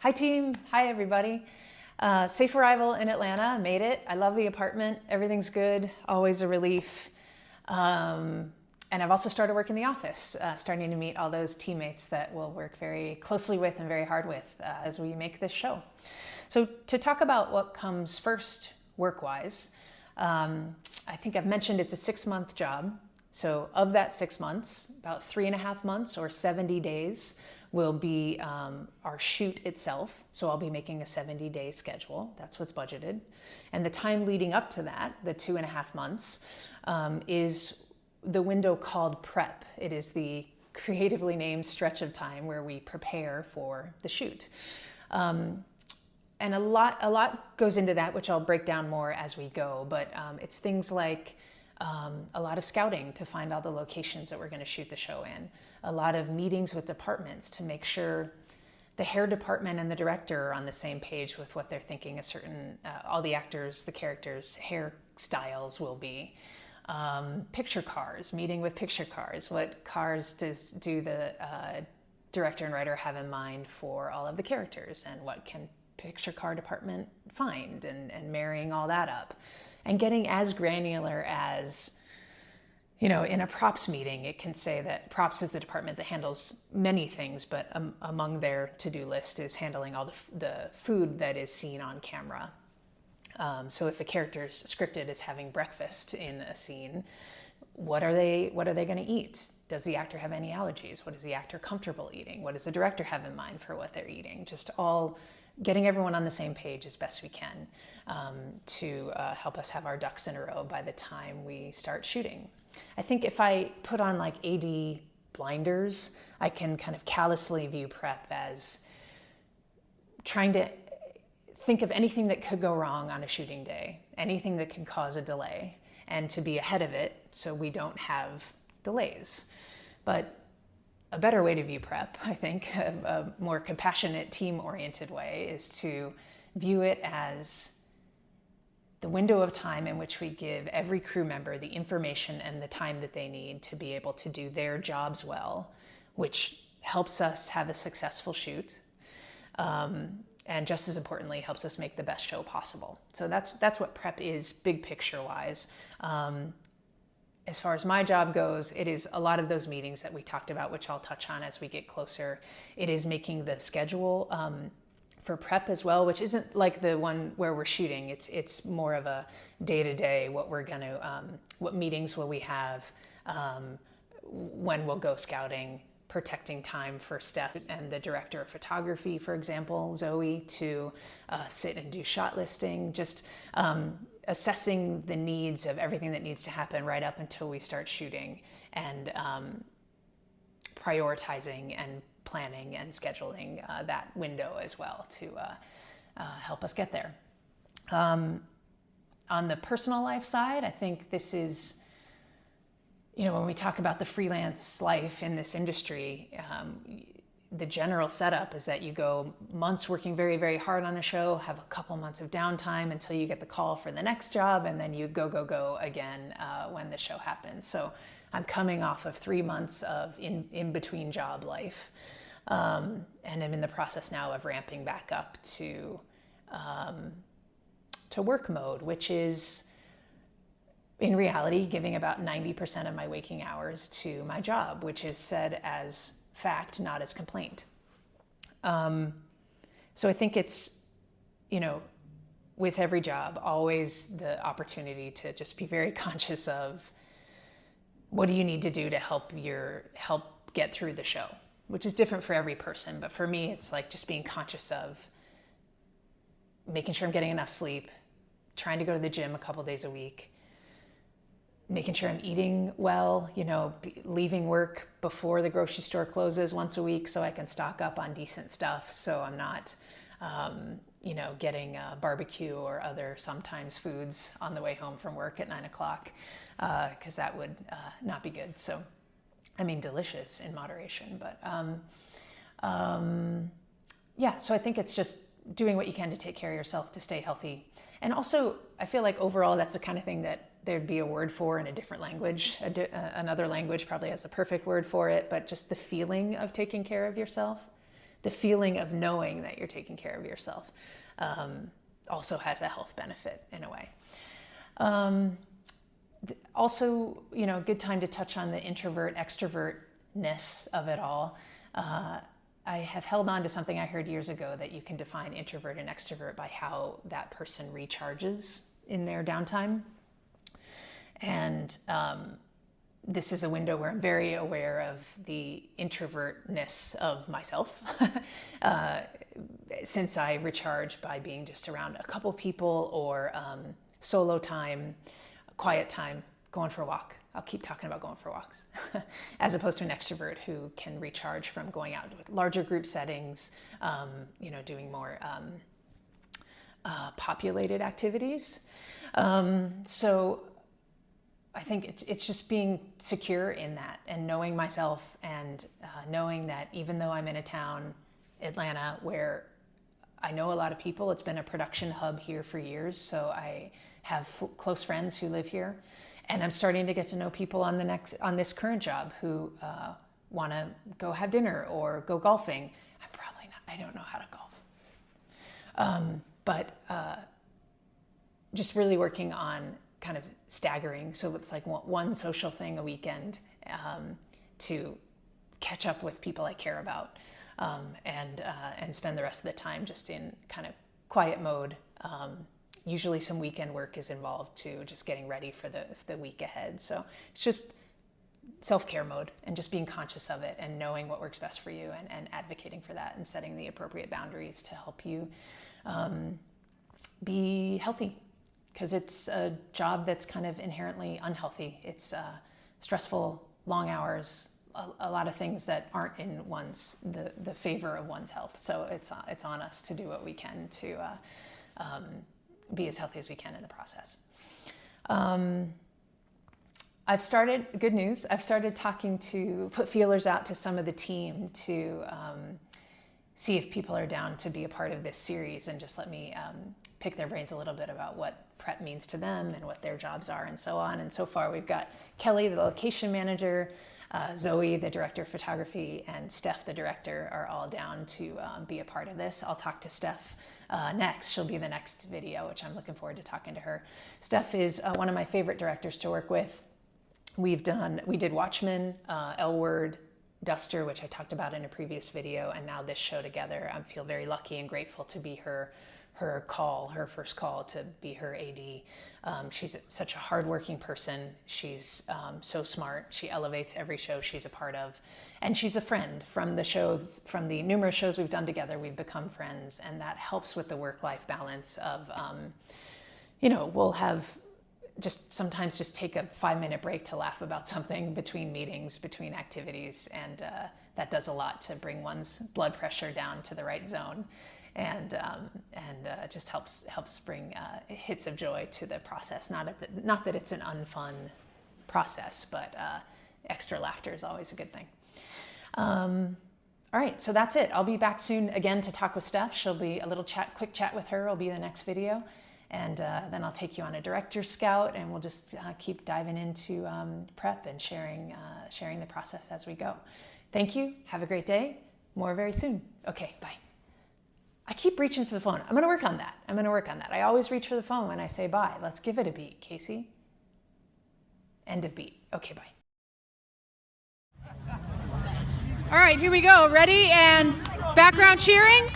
Hi team, hi everybody. Safe arrival in Atlanta, made it. I love the apartment, everything's good, always a relief. And I've also started work in the office, starting to meet all those teammates that we'll work very closely with and very hard with as we make this show. So to talk about what comes first work-wise, I think I've mentioned it's a 6-month job. So of that 6 months, about 3.5 months or 70 days will be our shoot itself. So I'll be making a 70-day schedule. That's what's budgeted. And the time leading up to that, the 2.5 months, is the window called prep. It is the creatively named stretch of time where we prepare for the shoot. And a lot goes into that, which I'll break down more as we go. But it's things like a lot of scouting to find all the locations that we're going to shoot the show in. A lot of meetings with departments to make sure the hair department and the director are on the same page with what they're thinking a certain, all the actors, the characters' hairstyles will be. Picture cars, meeting with picture cars. What cars do the director and writer have in mind for all of the characters, and what can picture car department find, and marrying all that up. And getting as granular as, in a props meeting, it can say that props is the department that handles many things, but among their to-do list is handling all the food that is seen on camera. So if a character's scripted as having breakfast in a scene, what are they going to eat? Does the actor have any allergies? What is the actor comfortable eating? What does the director have in mind for what they're eating? Just all getting everyone on the same page as best we can to help us have our ducks in a row by the time we start shooting. I think if I put on like AD blinders, I can kind of callously view prep as trying to think of anything that could go wrong on a shooting day, anything that can cause a delay, and to be ahead of it so we don't have delays. But a better way to view prep, I think, a more compassionate, team-oriented way, is to view it as the window of time in which we give every crew member the information and the time that they need to be able to do their jobs well, which helps us have a successful shoot, and just as importantly, helps us make the best show possible. So that's what prep is, big picture-wise. As far as my job goes, it is a lot of those meetings that we talked about, which I'll touch on as we get closer. It is making the schedule for prep as well, which isn't like the one where we're shooting. It's more of a day-to-day, what meetings will we have, when we'll go scouting, protecting time for Steph and the director of photography, for example, Zoe, to sit and do shot listing, just assessing the needs of everything that needs to happen right up until we start shooting, and prioritizing and planning and scheduling that window as well to help us get there. On the personal life side, I think this is, when we talk about the freelance life in this industry, the general setup is that you go months working very, very hard on a show, have a couple months of downtime until you get the call for the next job, and then you go again when the show happens. So I'm coming off of 3 months of in-between job life, and I'm in the process now of ramping back up to work mode, which is, in reality, giving about 90% of my waking hours to my job, which is said as fact, not as complaint. So I think it's, with every job, always the opportunity to just be very conscious of what do you need to do to help get through the show, which is different for every person. But for me, it's like just being conscious of making sure I'm getting enough sleep, trying to go to the gym a couple days a week, making sure I'm eating well, leaving work before the grocery store closes once a week so I can stock up on decent stuff, so I'm not, getting barbecue or other sometimes foods on the way home from work at 9 o'clock, because that would not be good. So, delicious in moderation, but so I think it's just doing what you can to take care of yourself, to stay healthy. And also, I feel like overall that's the kind of thing that there'd be a word for in a different language. Another language probably has the perfect word for it, but just the feeling of taking care of yourself, the feeling of knowing that you're taking care of yourself also has a health benefit in a way. Also, you know, good time to touch on the introvert extrovertness of it all. I have held on to something I heard years ago, that you can define introvert and extrovert by how that person recharges in their downtime. And this is a window where I'm very aware of the introvertness of myself. Since I recharge by being just around a couple people, or solo time, quiet time, going for a walk. I'll keep talking about going for walks, as opposed to an extrovert who can recharge from going out with larger group settings, you know, doing more populated activities. So I think it's just being secure in that, and knowing myself, and knowing that even though I'm in a town, Atlanta, where I know a lot of people, it's been a production hub here for years, so I have close friends who live here. And I'm starting to get to know people on this current job who want to go have dinner or go golfing. I'm probably not, I don't know how to golf. But just really working on kind of staggering. So it's like one social thing a weekend to catch up with people I care about, and spend the rest of the time just in kind of quiet mode. Usually some weekend work is involved too, just getting ready for the week ahead. So it's just self-care mode, and just being conscious of it, and knowing what works best for you, and advocating for that, and setting the appropriate boundaries to help you be healthy. Because it's a job that's kind of inherently unhealthy. It's stressful, long hours, a lot of things that aren't in the favor of one's health. So it's on us to do what we can to be as healthy as we can in the process. Good news, I've started put feelers out to some of the team to see if people are down to be a part of this series, and just let me pick their brains a little bit about what prep means to them and what their jobs are, and so on. And so far we've got Kelly, the location manager, Zoe, the director of photography, and Steph, the director, are all down to be a part of this. I'll talk to Steph next. She'll be the next video, which I'm looking forward to talking to her. Steph is one of my favorite directors to work with. We did Watchmen, L Word, Duster, which I talked about in a previous video, and now this show together. I feel very lucky and grateful to be her first call to be her AD. She's such a hardworking person. She's so smart. She elevates every show she's a part of. And she's a friend from the numerous shows we've done together. We've become friends, and that helps with the work-life balance of, we'll have sometimes just take a 5-minute break to laugh about something between meetings, between activities. And that does a lot to bring one's blood pressure down to the right zone. And just helps bring hits of joy to the process. Not that it's an unfun process, but extra laughter is always a good thing. All right, so that's it. I'll be back soon again to talk with Steph. She'll be a quick chat with her. Will be the next video, and then I'll take you on a director's scout, and we'll just keep diving into prep and sharing the process as we go. Thank you. Have a great day. More very soon. Okay, bye. I keep reaching for the phone. I'm going to work on that. I always reach for the phone when I say bye. Let's give it a beat, Casey. End of beat. Okay, bye. All right, here we go. Ready? And background cheering.